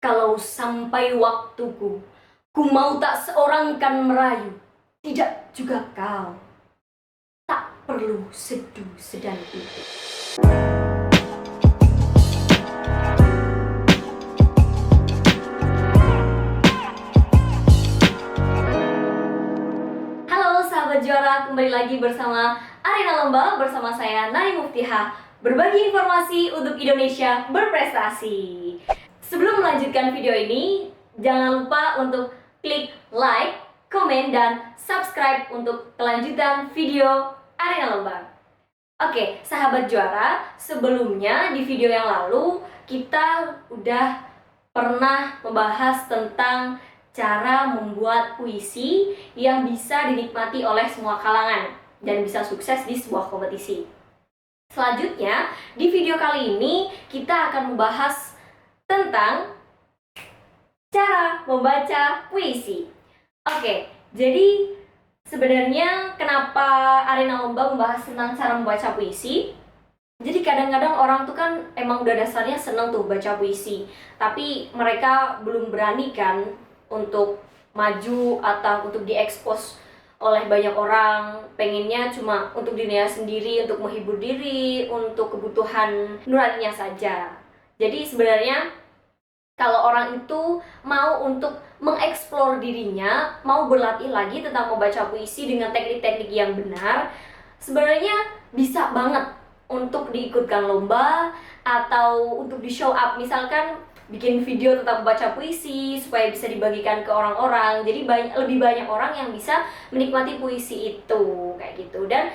Kalau sampai waktuku, ku mau tak seorang kan merayu, tidak juga kau, tak perlu seduh sedan itu. Halo sahabat juara, kembali lagi bersama Arena Lomba bersama saya Nari Muftihah, berbagi informasi untuk Indonesia berprestasi. Sebelum melanjutkan video ini, jangan lupa untuk klik like, komen, dan subscribe untuk kelanjutan video Arena Lomba. Oke, sahabat juara, sebelumnya di video yang lalu kita udah pernah membahas tentang cara membuat puisi yang bisa dinikmati oleh semua kalangan dan bisa sukses di sebuah kompetisi. Selanjutnya, di video kali ini kita akan membahas tentang cara membaca puisi. Oke, jadi sebenarnya kenapa Arena Lomba membahas tentang cara membaca puisi? Jadi kadang-kadang orang tuh kan emang udah dasarnya seneng tuh baca puisi, tapi mereka belum berani kan untuk maju atau untuk diekspos oleh banyak orang. Pengennya cuma untuk dirinya sendiri, untuk menghibur diri, untuk kebutuhan nuraninya saja. Jadi sebenarnya kalau orang itu mau untuk mengeksplor dirinya, mau berlatih lagi tentang membaca puisi dengan teknik-teknik yang benar, sebenarnya bisa banget untuk diikutkan lomba atau untuk di show up. Misalkan bikin video tentang membaca puisi supaya bisa dibagikan ke orang-orang. Jadi lebih banyak orang yang bisa menikmati puisi itu kayak gitu. Dan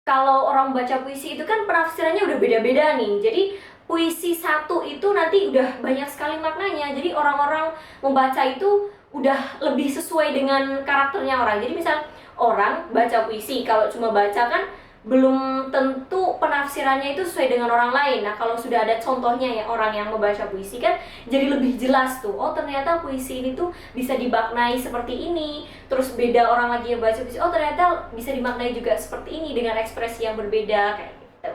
kalau orang baca puisi itu kan penafsirannya udah beda-beda nih. Jadi puisi satu itu nanti udah banyak sekali maknanya. Jadi orang-orang membaca itu udah lebih sesuai dengan karakternya orang. Jadi misal orang baca puisi, kalau cuma baca kan belum tentu penafsirannya itu sesuai dengan orang lain. Nah kalau sudah ada contohnya ya orang yang membaca puisi kan jadi lebih jelas tuh. Oh ternyata puisi ini tuh bisa dimaknai seperti ini. Terus beda orang lagi yang baca puisi, oh ternyata bisa dimaknai juga seperti ini dengan ekspresi yang berbeda kayak gitu.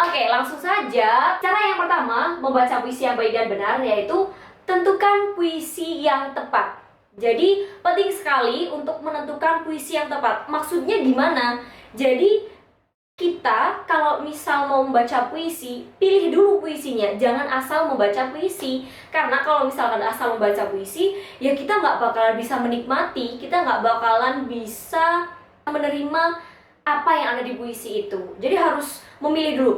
Oke, langsung saja. Cara yang pertama membaca puisi yang baik dan benar yaitu tentukan puisi yang tepat. Jadi penting sekali untuk menentukan puisi yang tepat. Maksudnya gimana? Jadi kita kalau misal mau membaca puisi, pilih dulu puisinya, jangan asal membaca puisi. Karena kalau misalkan asal membaca puisi, ya kita nggak bakalan bisa menikmati, kita nggak bakalan bisa menerima apa yang ada di puisi itu. Jadi harus memilih dulu.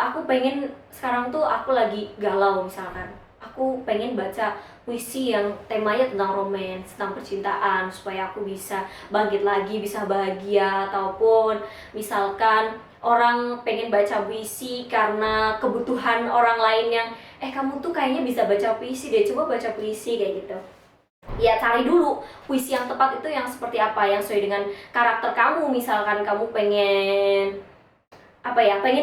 Aku pengen sekarang tuh aku lagi galau misalkan. Aku pengen baca puisi yang temanya tentang romance, tentang percintaan supaya aku bisa bangkit lagi, bisa bahagia. Ataupun misalkan orang pengen baca puisi karena kebutuhan orang lain yang kamu tuh kayaknya bisa baca puisi deh, coba baca puisi kayak gitu. Ya cari dulu puisi yang tepat itu yang seperti apa, yang sesuai dengan karakter kamu. Misalkan kamu pengen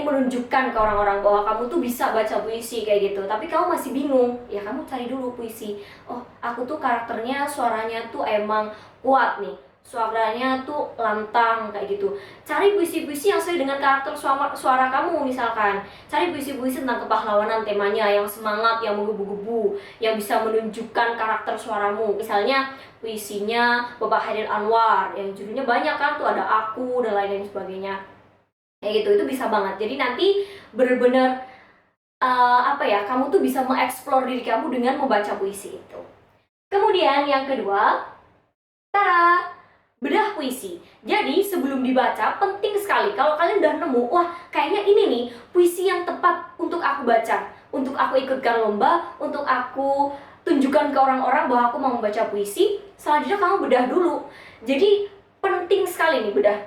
menunjukkan ke orang-orang bahwa kamu tuh bisa baca puisi kayak gitu, tapi kamu masih bingung, ya kamu cari dulu puisi. Oh aku tuh karakternya suaranya tuh emang kuat nih, suaranya tuh lantang kayak gitu. Cari puisi-puisi yang sesuai dengan karakter suara kamu. Misalkan cari puisi-puisi tentang kepahlawanan, temanya yang semangat, yang menggebu-gebu, yang bisa menunjukkan karakter suaramu. Misalnya puisinya Bapak Haidar Anwar yang judulnya banyak kan tuh, ada Aku dan lain-lain sebagainya kayak gitu. Itu bisa banget. Jadi nanti bener-bener kamu tuh bisa mengeksplor diri kamu dengan membaca puisi itu. Kemudian yang kedua, bedah puisi. Jadi sebelum dibaca penting sekali kalau kalian udah nemu, wah kayaknya ini nih puisi yang tepat untuk aku baca, untuk aku ikutkan lomba, untuk aku tunjukkan ke orang-orang bahwa aku mau membaca puisi. Selanjutnya kamu bedah dulu. Jadi penting sekali nih bedah.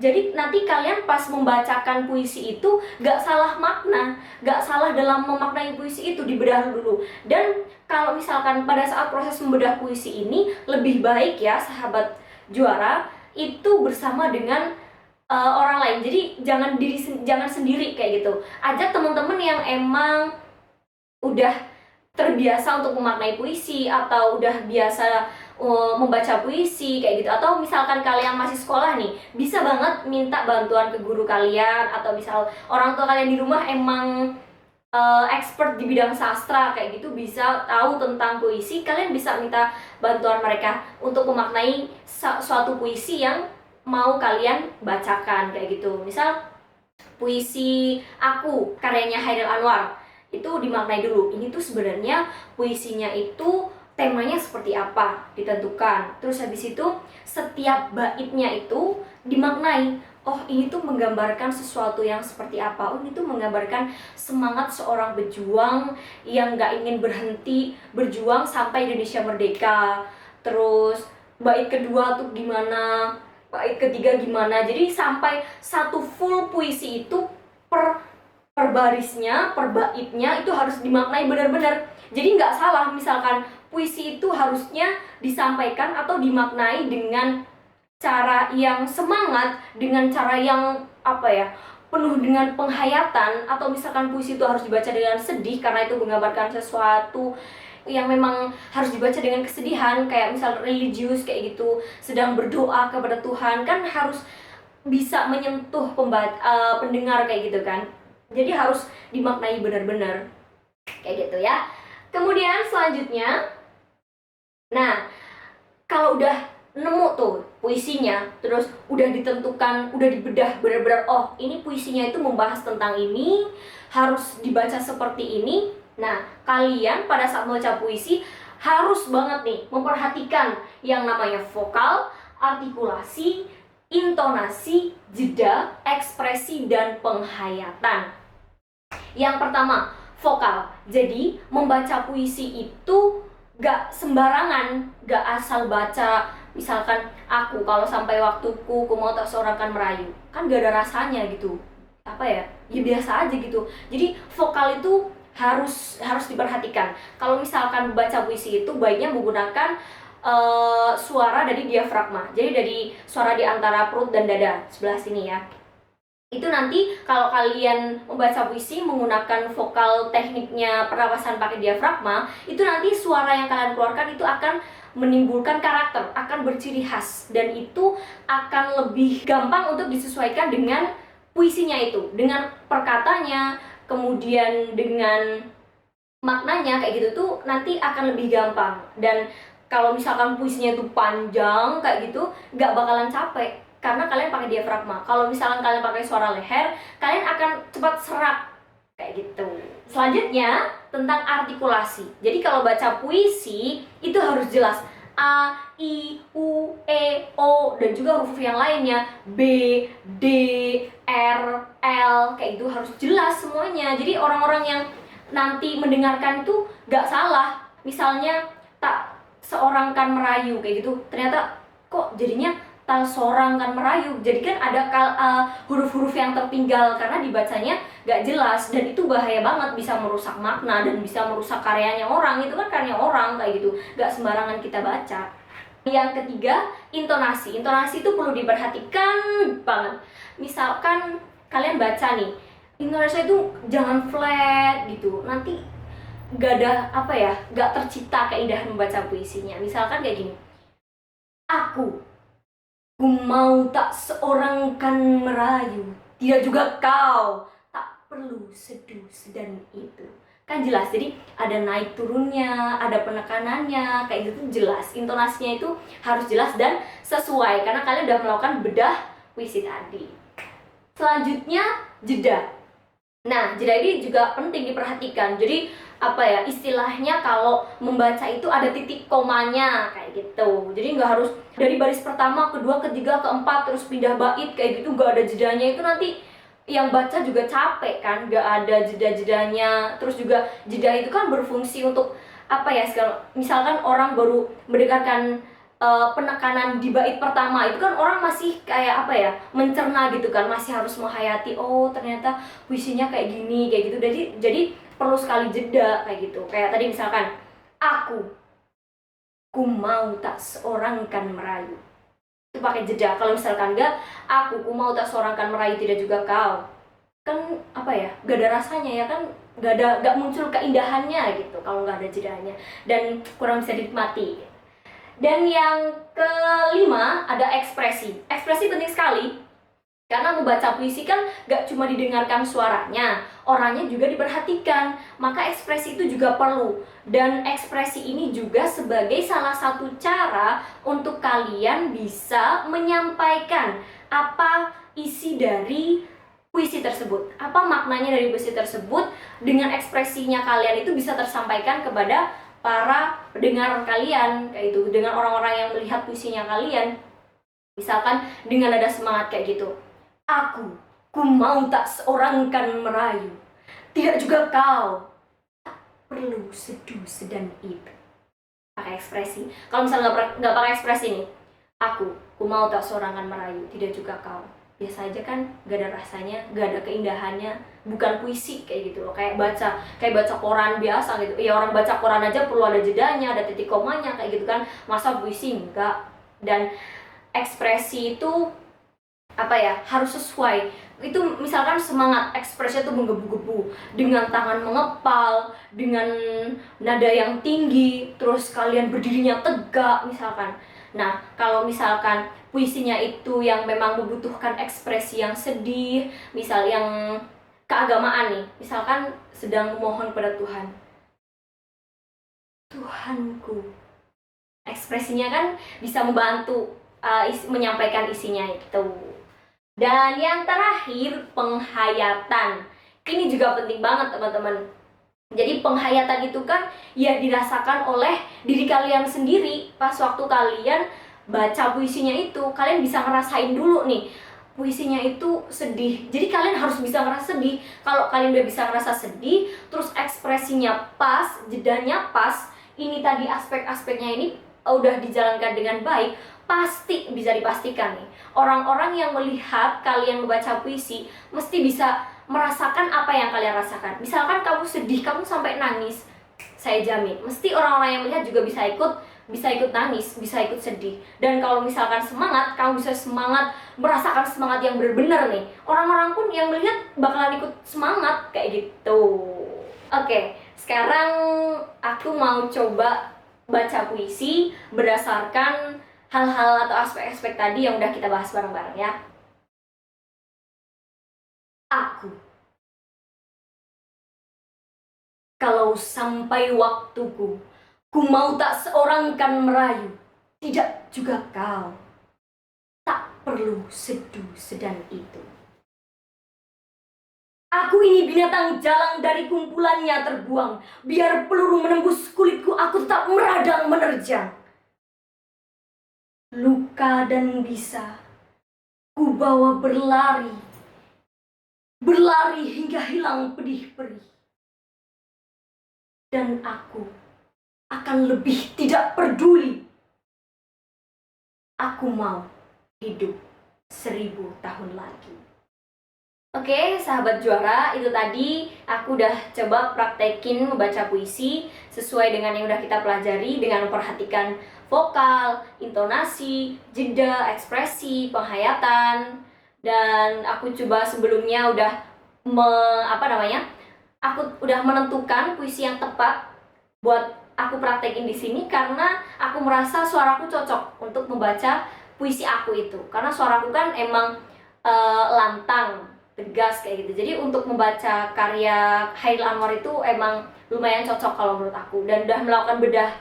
Jadi nanti kalian pas membacakan puisi itu gak salah makna, gak salah dalam memaknai puisi itu, dibedah dulu. Dan kalau misalkan pada saat proses membedah puisi ini, lebih baik ya sahabat juara itu bersama dengan orang lain. Jadi jangan sendiri kayak gitu. Ajak teman-teman yang emang udah terbiasa untuk memaknai puisi atau udah biasa membaca puisi kayak gitu. Atau misalkan kalian masih sekolah nih, bisa banget minta bantuan ke guru kalian, atau misal orang tua kalian di rumah emang expert di bidang sastra kayak gitu, bisa tahu tentang puisi, kalian bisa minta bantuan mereka untuk memaknai suatu puisi yang mau kalian bacakan kayak gitu. Misal puisi Aku karyanya Hairil Anwar, itu dimaknai dulu, ini tuh sebenarnya puisinya itu temanya seperti apa, ditentukan. Terus habis itu setiap baitnya itu dimaknai, oh ini tuh menggambarkan sesuatu yang seperti apa, oh ini tuh menggambarkan semangat seorang pejuang yang gak ingin berhenti berjuang sampai Indonesia merdeka. Terus bait kedua tuh gimana, bait ketiga gimana. Jadi sampai satu full puisi itu per barisnya, per baitnya itu harus dimaknai benar-benar. Jadi nggak salah, misalkan puisi itu harusnya disampaikan atau dimaknai dengan cara yang semangat, dengan cara yang penuh dengan penghayatan, atau misalkan puisi itu harus dibaca dengan sedih karena itu menggambarkan sesuatu yang memang harus dibaca dengan kesedihan, kayak misal religius kayak gitu, sedang berdoa kepada Tuhan, kan harus bisa menyentuh pendengar kayak gitu kan. Jadi harus dimaknai benar-benar kayak gitu ya. Kemudian selanjutnya, nah kalau udah nemu tuh puisinya, terus udah ditentukan, udah dibedah benar-benar, oh ini puisinya itu membahas tentang ini, harus dibaca seperti ini. Nah kalian pada saat membaca puisi harus banget nih memperhatikan yang namanya vokal, artikulasi, intonasi, jeda, ekspresi, dan penghayatan. Yang pertama, vokal. Jadi membaca puisi itu gak sembarangan, gak asal baca. Misalkan Aku kalau sampai waktuku, ku mau tak seorangkan merayu, kan gak ada rasanya gitu. Ya biasa aja gitu. Jadi vokal itu harus diperhatikan. Kalau misalkan baca puisi itu baiknya menggunakan suara dari diafragma. Jadi dari suara di antara perut dan dada sebelah sini ya. Itu nanti kalau kalian membaca puisi menggunakan vokal, tekniknya pernapasan pakai diafragma, itu nanti suara yang kalian keluarkan itu akan menimbulkan karakter, akan berciri khas, dan itu akan lebih gampang untuk disesuaikan dengan puisinya itu, dengan perkatanya, kemudian dengan maknanya kayak gitu tuh nanti akan lebih gampang. Dan kalau misalkan puisinya itu panjang kayak gitu, nggak bakalan capek karena kalian pakai diafragma. Kalau misalkan kalian pakai suara leher, kalian akan cepat serak kayak gitu. Selanjutnya tentang artikulasi. Jadi kalau baca puisi itu harus jelas A, I, U, E, O, dan juga huruf yang lainnya, B, D, R, L, kayak itu harus jelas semuanya. Jadi orang-orang yang nanti mendengarkan itu gak salah. Misalnya tak seorang kan merayu kayak gitu, ternyata kok jadinya tak seorang kan merayu, jadi kan ada huruf-huruf yang tertinggal karena dibacanya gak jelas, dan itu bahaya banget, bisa merusak makna dan bisa merusak karyanya orang. Itu kan karya orang kayak gitu, gak sembarangan kita baca. Yang ketiga, intonasi. Intonasi itu perlu diperhatikan banget. Misalkan kalian baca nih, intonasi itu jangan flat gitu, nanti gak ada gak tercipta keindahan membaca puisinya. Misalkan kayak gini, Ku mau tak seorang kan merayu, tidak juga kau, tak perlu seduh sedan itu. Kan jelas, jadi ada naik turunnya, ada penekanannya, kayak gitu jelas. Intonasinya itu harus jelas dan sesuai, karena kalian udah melakukan bedah puisi tadi. Selanjutnya, jeda. Nah, jeda ini juga penting diperhatikan. Jadi istilahnya kalau membaca itu ada titik komanya kayak gitu. Jadi nggak harus dari baris pertama, kedua, ketiga, keempat terus pindah bait kayak gitu, nggak ada jedanya. Itu nanti yang baca juga capek kan, nggak ada jeda-jedanya. Terus juga jeda itu kan berfungsi untuk misalkan orang baru mendekatkan penekanan di bait pertama, itu kan orang masih kayak mencerna gitu kan, masih harus menghayati, oh ternyata puisinya kayak gini kayak gitu. Jadi perlu sekali jeda kayak gitu. Kayak tadi misalkan ku mau tak seorang kan merayu, itu pakai jeda. Kalau misalkan enggak, ku mau tak seorang kan merayu, tidak juga kau, kan gak ada rasanya ya kan, gak muncul keindahannya gitu kalau nggak ada jedanya, dan kurang bisa dinikmati. Dan yang kelima ada ekspresi. Ekspresi penting sekali. Karena membaca puisi kan gak cuma didengarkan suaranya, orangnya juga diperhatikan. Maka ekspresi itu juga perlu. Dan ekspresi ini juga sebagai salah satu cara untuk kalian bisa menyampaikan apa isi dari puisi tersebut. Apa maknanya dari puisi tersebut, dengan ekspresinya kalian itu bisa tersampaikan kepada para pendengar kalian, kayak itu, dengan orang-orang yang melihat puisinya kalian. Misalkan dengan nada semangat kayak gitu. Ku mau tak seorang kan merayu, tidak juga kau, tak perlu seduh sedan itu. Pakai ekspresi. Kalau misalnya nggak pakai ekspresi nih, ku mau tak seorang kan merayu, tidak juga kau. Biasa aja kan, gak ada rasanya, gak ada keindahannya, bukan puisi kayak gitu loh. Kayak baca koran biasa gitu. Ya orang baca koran aja perlu ada jedanya, ada titik komanya kayak gitu kan. Masa puisi enggak? Dan ekspresi itu harus sesuai. Itu misalkan semangat, ekspresinya tuh menggebu-gebu dengan tangan mengepal, dengan nada yang tinggi, terus kalian berdirinya tegak misalkan. Nah, kalau misalkan puisinya itu yang memang membutuhkan ekspresi yang sedih, misal yang keagamaan nih, misalkan sedang memohon pada Tuhan, Tuhanku, ekspresinya kan bisa membantu menyampaikan isinya itu. Dan yang terakhir, penghayatan. Ini juga penting banget teman-teman. Jadi penghayatan itu kan ya dirasakan oleh diri kalian sendiri. Pas waktu kalian baca puisinya itu, kalian bisa ngerasain dulu nih, puisinya itu sedih. Jadi kalian harus bisa ngerasa sedih. Kalau kalian udah bisa ngerasa sedih, terus ekspresinya pas, jedanya pas, ini tadi aspek-aspeknya ini udah dijalankan dengan baik, pasti bisa dipastikan nih, orang-orang yang melihat kalian membaca puisi mesti bisa merasakan apa yang kalian rasakan. Misalkan kamu sedih, kamu sampai nangis, saya jamin mesti orang-orang yang melihat juga bisa ikut nangis, bisa ikut sedih. Dan kalau misalkan semangat, kamu bisa semangat, merasakan semangat yang benar-benar nih, orang-orang pun yang melihat bakalan ikut semangat kayak gitu. Oke, sekarang aku mau coba baca puisi berdasarkan hal-hal atau aspek-aspek tadi yang udah kita bahas bareng-bareng ya. Aku, kalau sampai waktuku, ku mau tak seorang kan merayu, tidak juga kau, tak perlu seduh sedan itu. Aku ini binatang jalang dari kumpulannya terbuang, biar peluru menembus kulitku, aku tetap meradang menerjang. Luka dan bisa ku bawa berlari hingga hilang pedih perih. Dan aku akan lebih tidak peduli. Aku mau hidup 1000 tahun lagi. Oke, sahabat juara, itu tadi aku udah coba praktekin membaca puisi sesuai dengan yang udah kita pelajari, dengan memperhatikan vokal, intonasi, jeda, ekspresi, penghayatan. Dan aku coba sebelumnya udah aku udah menentukan puisi yang tepat buat aku praktekin di sini, karena aku merasa suaraku cocok untuk membaca puisi aku itu. Karena suaraku kan emang lantang, tegas kayak gitu. Jadi untuk membaca karya Chairil Anwar itu emang lumayan cocok kalau menurut aku. Dan udah melakukan bedah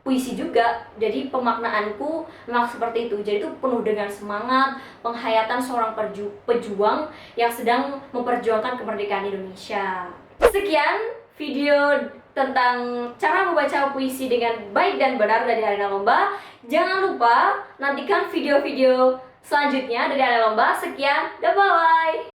puisi juga, jadi pemaknaanku memang seperti itu. Jadi itu penuh dengan semangat, penghayatan seorang pejuang yang sedang memperjuangkan kemerdekaan Indonesia. Sekian video tentang cara membaca puisi dengan baik dan benar dari Arena Lomba. Jangan lupa nantikan video-video selanjutnya dari Arena Lomba. Sekian, bye-bye.